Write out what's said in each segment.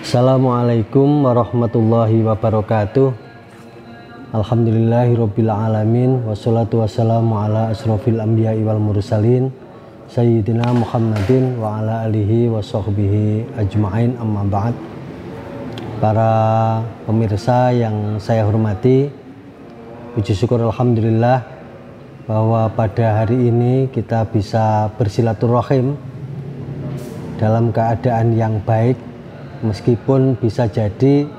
Assalamualaikum warahmatullahi wabarakatuh. Alhamdulillahirabbil alamin wassalatu wassalamu ala asrofil anbiya'i wal mursalin sayyidina Muhammadin wa ala alihi wa sahbihi ajma'in, amma ba'd. Para pemirsa yang saya hormati, puji syukur alhamdulillah bahwa pada hari ini kita bisa bersilaturahim dalam keadaan yang baik. Meskipun bisa jadi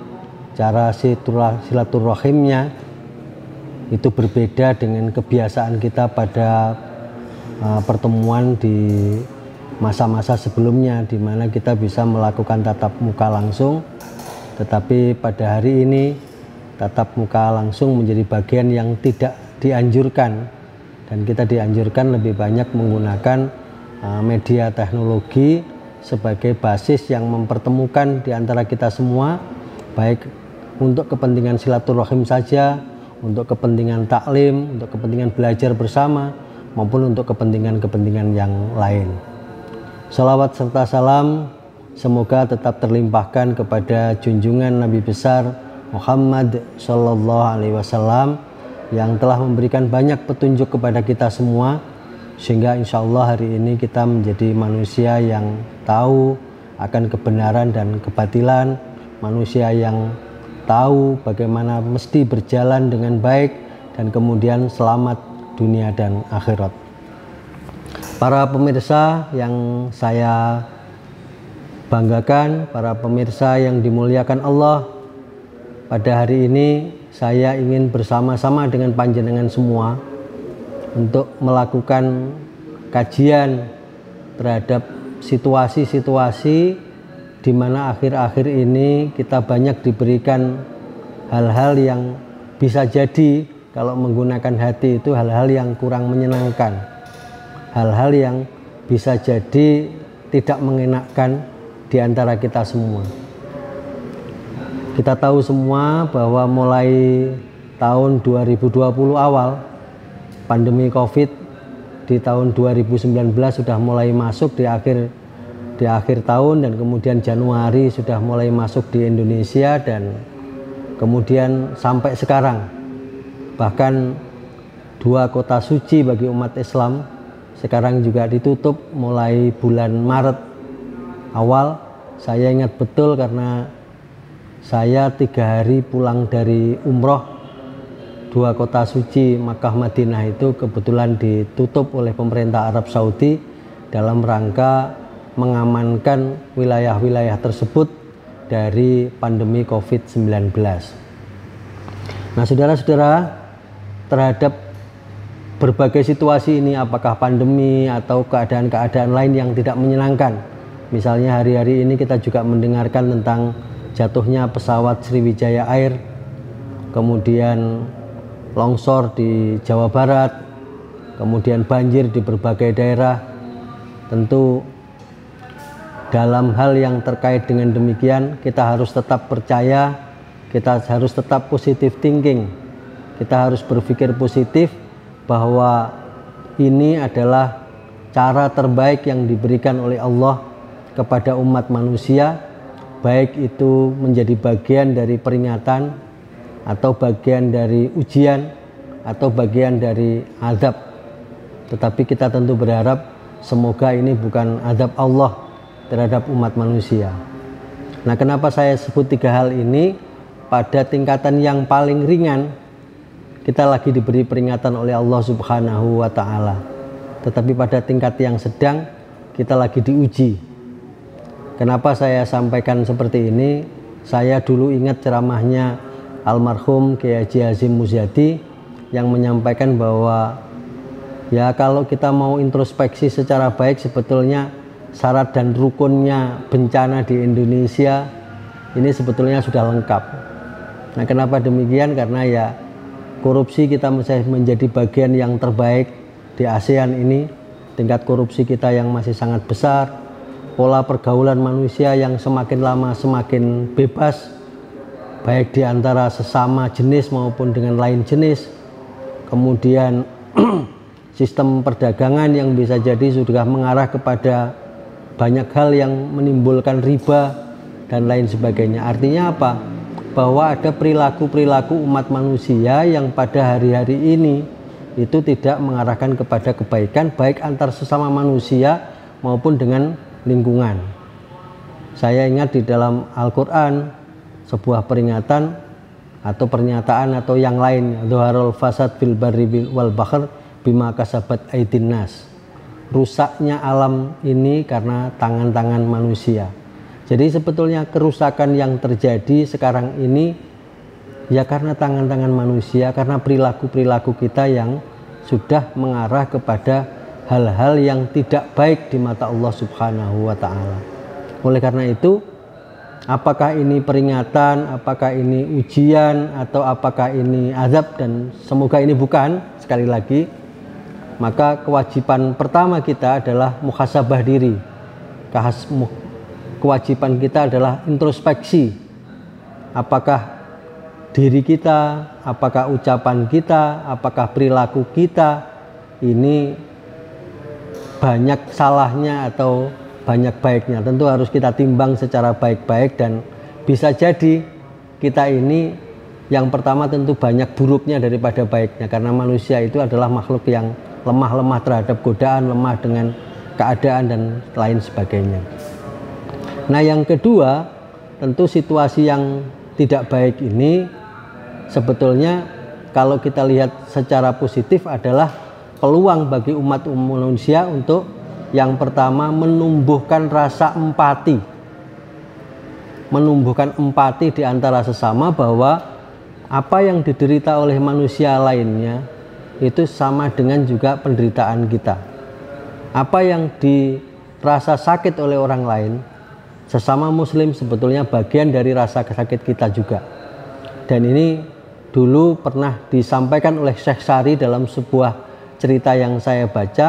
cara silaturahimnya itu berbeda dengan kebiasaan kita pada pertemuan di masa-masa sebelumnya, di mana kita bisa melakukan tatap muka langsung. Tetapi pada hari ini tatap muka langsung menjadi bagian yang tidak dianjurkan, dan kita dianjurkan lebih banyak menggunakan media teknologi sebagai basis yang mempertemukan di antara kita semua, baik untuk kepentingan silaturahim saja, untuk kepentingan taklim, untuk kepentingan belajar bersama, maupun untuk kepentingan-kepentingan yang lain. Salawat serta salam semoga tetap terlimpahkan kepada junjungan Nabi besar Muhammad Sallallahu Alaihi Wasallam yang telah memberikan banyak petunjuk kepada kita semua, sehingga insya Allah hari ini kita menjadi manusia yang tahu akan kebenaran dan kebatilan, manusia yang tahu bagaimana mesti berjalan dengan baik dan kemudian selamat dunia dan akhirat. Para pemirsa yang saya banggakan, para pemirsa yang dimuliakan Allah, pada hari ini saya ingin bersama-sama dengan panjenengan semua untuk melakukan kajian terhadap situasi-situasi di mana akhir-akhir ini kita banyak diberikan hal-hal yang bisa jadi kalau menggunakan hati itu hal-hal yang kurang menyenangkan, hal-hal yang bisa jadi tidak mengenakkan di antara kita semua. Kita tahu semua bahwa mulai tahun 2020 awal, pandemi COVID di tahun 2019 sudah mulai masuk di akhir tahun, dan kemudian Januari sudah mulai masuk di Indonesia, dan kemudian sampai sekarang bahkan dua kota suci bagi umat Islam sekarang juga ditutup mulai bulan Maret awal. Saya ingat betul karena saya 3 hari pulang dari umroh. Dua kota suci Makkah Madinah itu kebetulan ditutup oleh pemerintah Arab Saudi dalam rangka mengamankan wilayah-wilayah tersebut dari pandemi COVID-19. Nah, saudara-saudara, terhadap berbagai situasi ini, apakah pandemi atau keadaan-keadaan lain yang tidak menyenangkan, misalnya hari-hari ini kita juga mendengarkan tentang jatuhnya pesawat Sriwijaya Air, kemudian longsor di Jawa Barat, kemudian banjir di berbagai daerah. Tentu dalam hal yang terkait dengan demikian kita harus tetap percaya, kita harus tetap positive thinking, kita harus berpikir positif bahwa ini adalah cara terbaik yang diberikan oleh Allah kepada umat manusia, baik itu menjadi bagian dari peringatan atau bagian dari ujian atau bagian dari azab. Tetapi kita tentu berharap semoga ini bukan azab Allah terhadap umat manusia. Nah, kenapa saya sebut 3 hal ini? Pada tingkatan yang paling ringan kita lagi diberi peringatan oleh Allah Subhanahu wa Ta'ala, tetapi pada tingkat yang sedang kita lagi diuji. Kenapa saya sampaikan seperti ini? Saya dulu ingat ceramahnya almarhum Kiai Haji Hashim Muzadi yang menyampaikan bahwa ya kalau kita mau introspeksi secara baik, sebetulnya syarat dan rukunnya bencana di Indonesia ini sebetulnya sudah lengkap. Nah, kenapa demikian? Karena ya korupsi kita masih menjadi bagian yang terbaik di ASEAN ini, tingkat korupsi kita yang masih sangat besar, pola pergaulan manusia yang semakin lama semakin bebas, baik di antara sesama jenis maupun dengan lain jenis. Kemudian sistem perdagangan yang bisa jadi sudah mengarah kepada banyak hal yang menimbulkan riba dan lain sebagainya. Artinya apa? Bahwa ada perilaku-perilaku umat manusia yang pada hari-hari ini itu tidak mengarahkan kepada kebaikan baik antar sesama manusia maupun dengan lingkungan. Saya ingat di dalam Al-Quran sebuah peringatan atau pernyataan atau yang lain, dhaharul fasad fil barri wal bahr bima kasabat aydin nas. Rusaknya alam ini karena tangan-tangan manusia. Jadi sebetulnya kerusakan yang terjadi sekarang ini ya karena tangan-tangan manusia, karena perilaku-perilaku kita yang sudah mengarah kepada hal-hal yang tidak baik di mata Allah Subhanahu wa ta'ala. Oleh karena itu, apakah ini peringatan, apakah ini ujian, atau apakah ini azab, dan semoga ini bukan, sekali lagi, maka kewajiban pertama kita adalah muhasabah diri. Kewajiban kita adalah introspeksi. Apakah diri kita, apakah ucapan kita, apakah perilaku kita ini banyak salahnya atau banyak baiknya. Tentu harus kita timbang secara baik-baik, dan bisa jadi kita ini yang pertama tentu banyak buruknya daripada baiknya, karena manusia itu adalah makhluk yang lemah terhadap godaan, lemah dengan keadaan dan lain sebagainya. Nah, yang kedua, tentu situasi yang tidak baik ini sebetulnya kalau kita lihat secara positif adalah peluang bagi umat manusia untuk yang pertama menumbuhkan rasa empati. Menumbuhkan empati di antara sesama, bahwa apa yang diderita oleh manusia lainnya itu sama dengan juga penderitaan kita. Apa yang dirasa sakit oleh orang lain, sesama muslim sebetulnya bagian dari rasa sakit kita juga. Dan ini dulu pernah disampaikan oleh Syekh Sari dalam sebuah cerita yang saya baca.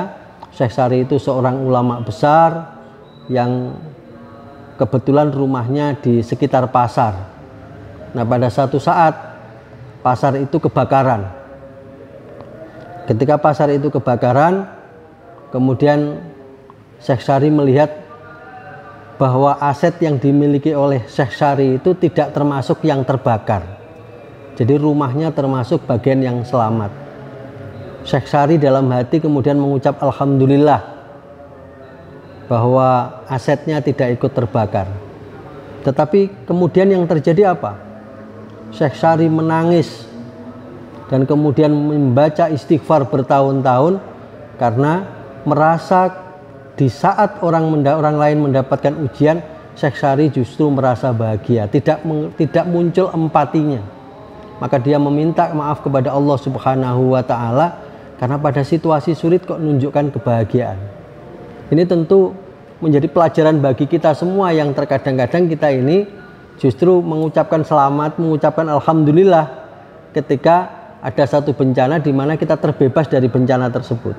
Syekh Sari itu seorang ulama besar yang kebetulan rumahnya di sekitar pasar. Nah, pada satu saat pasar itu kebakaran. Ketika pasar itu kebakaran, kemudian Syekh Sari melihat bahwa aset yang dimiliki oleh Syekh Sari itu tidak termasuk yang terbakar. Jadi rumahnya termasuk bagian yang selamat. Syekh Sari dalam hati kemudian mengucap alhamdulillah bahwa asetnya tidak ikut terbakar. Tetapi kemudian yang terjadi apa? Syekh Sari menangis dan kemudian membaca istighfar bertahun-tahun karena merasa di saat orang lain mendapatkan ujian, Syekh Sari justru merasa bahagia, tidak muncul empatinya. Maka dia meminta maaf kepada Allah Subhanahu wa ta'ala, karena pada situasi sulit kok menunjukkan kebahagiaan. Ini tentu menjadi pelajaran bagi kita semua yang terkadang-kadang kita ini justru mengucapkan selamat, mengucapkan alhamdulillah ketika ada satu bencana di mana kita terbebas dari bencana tersebut.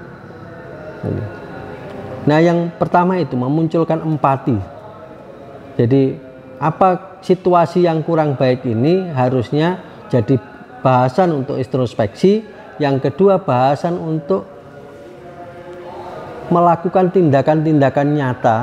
Nah, yang pertama itu memunculkan empati. Jadi apa situasi yang kurang baik ini harusnya jadi bahasan untuk introspeksi. Yang kedua, bahasan untuk melakukan tindakan-tindakan nyata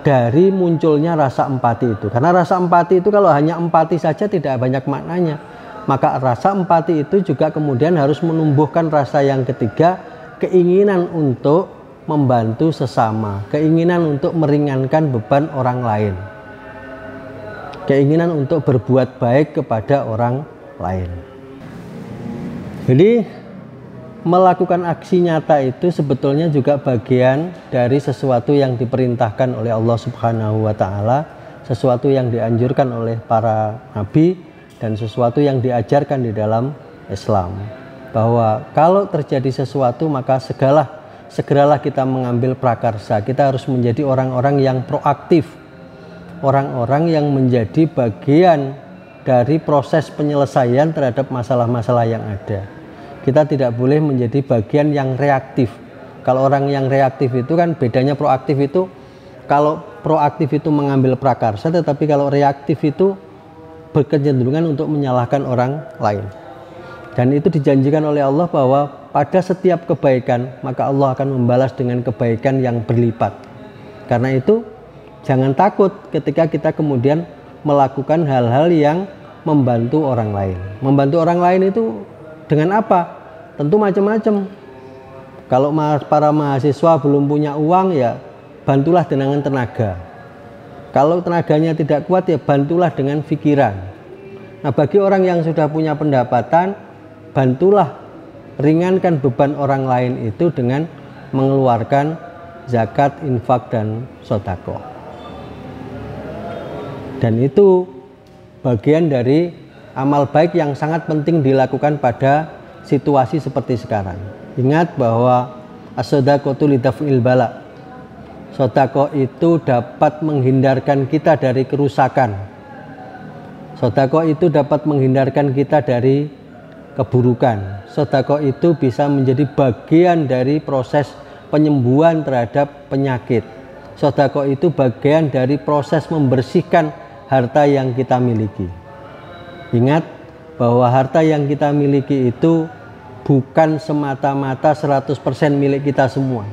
dari munculnya rasa empati itu. Karena rasa empati itu kalau hanya empati saja tidak banyak maknanya. Maka rasa empati itu juga kemudian harus menumbuhkan rasa yang ketiga, keinginan untuk membantu sesama, keinginan untuk meringankan beban orang lain, keinginan untuk berbuat baik kepada orang lain. Jadi melakukan aksi nyata itu sebetulnya juga bagian dari sesuatu yang diperintahkan oleh Allah Subhanahu wa ta'ala, sesuatu yang dianjurkan oleh para nabi, dan sesuatu yang diajarkan di dalam Islam, bahwa kalau terjadi sesuatu maka segeralah kita mengambil prakarsa. Kita harus menjadi orang-orang yang proaktif, orang-orang yang menjadi bagian dari proses penyelesaian terhadap masalah-masalah yang ada. Kita tidak boleh menjadi bagian yang reaktif. Kalau orang yang reaktif itu kan bedanya proaktif itu, kalau proaktif itu mengambil prakarsa, tetapi kalau reaktif itu berkecenderungan untuk menyalahkan orang lain. Dan itu dijanjikan oleh Allah bahwa pada setiap kebaikan, maka Allah akan membalas dengan kebaikan yang berlipat. Karena itu jangan takut ketika kita kemudian melakukan hal-hal yang membantu orang lain. Membantu orang lain itu dengan apa? Tentu macam-macam. Kalau para mahasiswa belum punya uang, ya bantulah dengan tenaga. Kalau tenaganya tidak kuat, ya bantulah dengan pikiran. Nah, bagi orang yang sudah punya pendapatan, bantulah ringankan beban orang lain itu dengan mengeluarkan zakat, infak, dan sedekah. Dan itu bagian dari amal baik yang sangat penting dilakukan pada situasi seperti sekarang. Ingat bahwa as-shadaqatu lidaf'il bala. Sedekah itu dapat menghindarkan kita dari kerusakan. Sedekah itu dapat menghindarkan kita dari keburukan. Sedekah itu bisa menjadi bagian dari proses penyembuhan terhadap penyakit. Sedekah itu bagian dari proses membersihkan harta yang kita miliki. Ingat bahwa harta yang kita miliki itu bukan semata-mata 100% milik kita semua,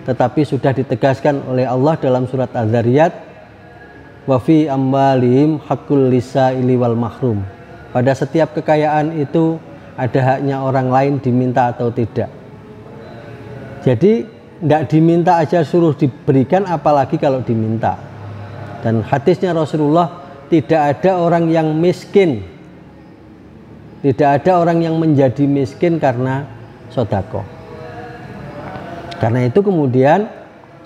tetapi sudah ditegaskan oleh Allah dalam surat Az-Zariyat, wa fi amwalihim haqqul lisaili wal mahrum. Pada setiap kekayaan itu ada haknya orang lain diminta atau tidak. Jadi tidak diminta aja suruh diberikan, apalagi kalau diminta. Dan hadisnya Rasulullah, tidak ada orang yang miskin, tidak ada orang yang menjadi miskin karena sedekah. Karena itu kemudian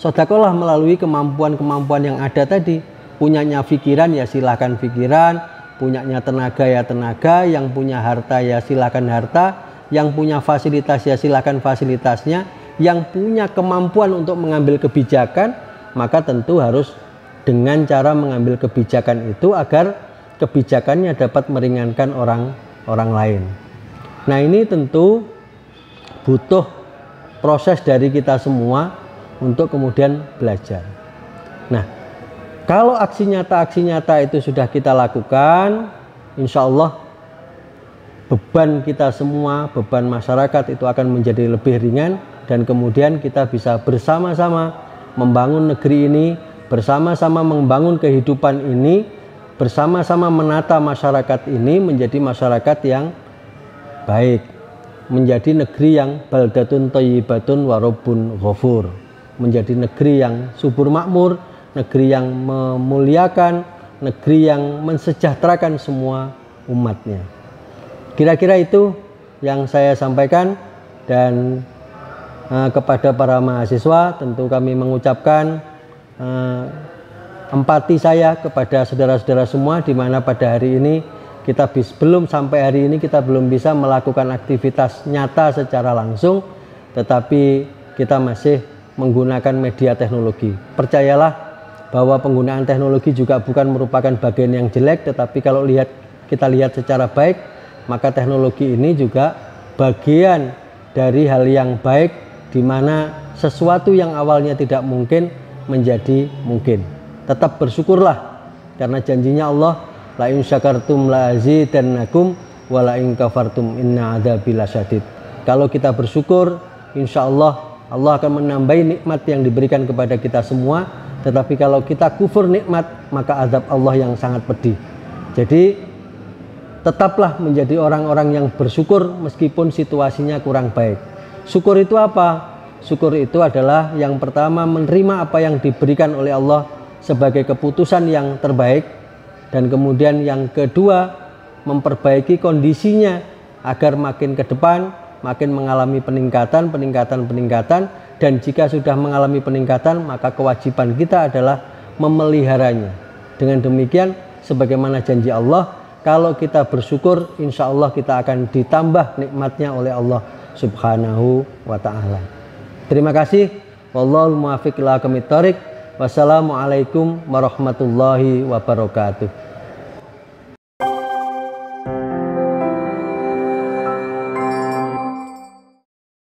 sedekahlah melalui kemampuan-kemampuan yang ada tadi. Punyanya pikiran ya silakan pikiran, punyanya tenaga ya tenaga, yang punya harta ya silakan harta, yang punya fasilitas ya silakan fasilitasnya, yang punya kemampuan untuk mengambil kebijakan, maka tentu harus dengan cara mengambil kebijakan itu agar kebijakannya dapat meringankan orang lain. Nah, ini tentu butuh proses dari kita semua untuk kemudian belajar. Nah, kalau aksi nyata itu sudah kita lakukan, insya Allah beban kita semua, beban masyarakat itu akan menjadi lebih ringan, dan kemudian kita bisa bersama-sama membangun negeri ini, bersama-sama membangun kehidupan ini, bersama-sama menata masyarakat ini menjadi masyarakat yang baik, menjadi negeri yang baldatun thayyibatun wa rabbun ghafur, menjadi negeri yang subur makmur, negeri yang memuliakan, negeri yang mensejahterakan semua umatnya. Kira-kira itu yang saya sampaikan, dan kepada para mahasiswa tentu kami mengucapkan empati saya kepada saudara-saudara semua, di mana pada hari ini kita belum sampai hari ini kita belum bisa melakukan aktivitas nyata secara langsung, tetapi kita masih menggunakan media teknologi. Percayalah bahwa penggunaan teknologi juga bukan merupakan bagian yang jelek, tetapi kalau kita lihat secara baik, maka teknologi ini juga bagian dari hal yang baik, di mana sesuatu yang awalnya tidak mungkin menjadi mungkin. Tetap bersyukurlah, karena janjinya Allah, la in syakartum la azidannakum wa la in kafartum inna adzabi lasyadid. Kalau kita bersyukur, insya Allah akan menambahi nikmat yang diberikan kepada kita semua. Tetapi kalau kita kufur nikmat, maka azab Allah yang sangat pedih. Jadi tetaplah menjadi orang-orang yang bersyukur meskipun situasinya kurang baik. Syukur itu apa? Syukur itu adalah yang pertama menerima apa yang diberikan oleh Allah sebagai keputusan yang terbaik, dan kemudian yang kedua memperbaiki kondisinya agar makin ke depan makin mengalami peningkatan, dan jika sudah mengalami peningkatan maka kewajiban kita adalah memeliharanya. Dengan demikian, sebagaimana janji Allah, kalau kita bersyukur, insya Allah kita akan ditambah nikmatnya oleh Allah Subhanahu wa ta'ala. Terima kasih. Wallahul muwaffiq ila aqwamit thoriq. Wassalamualaikum warahmatullahi wabarakatuh.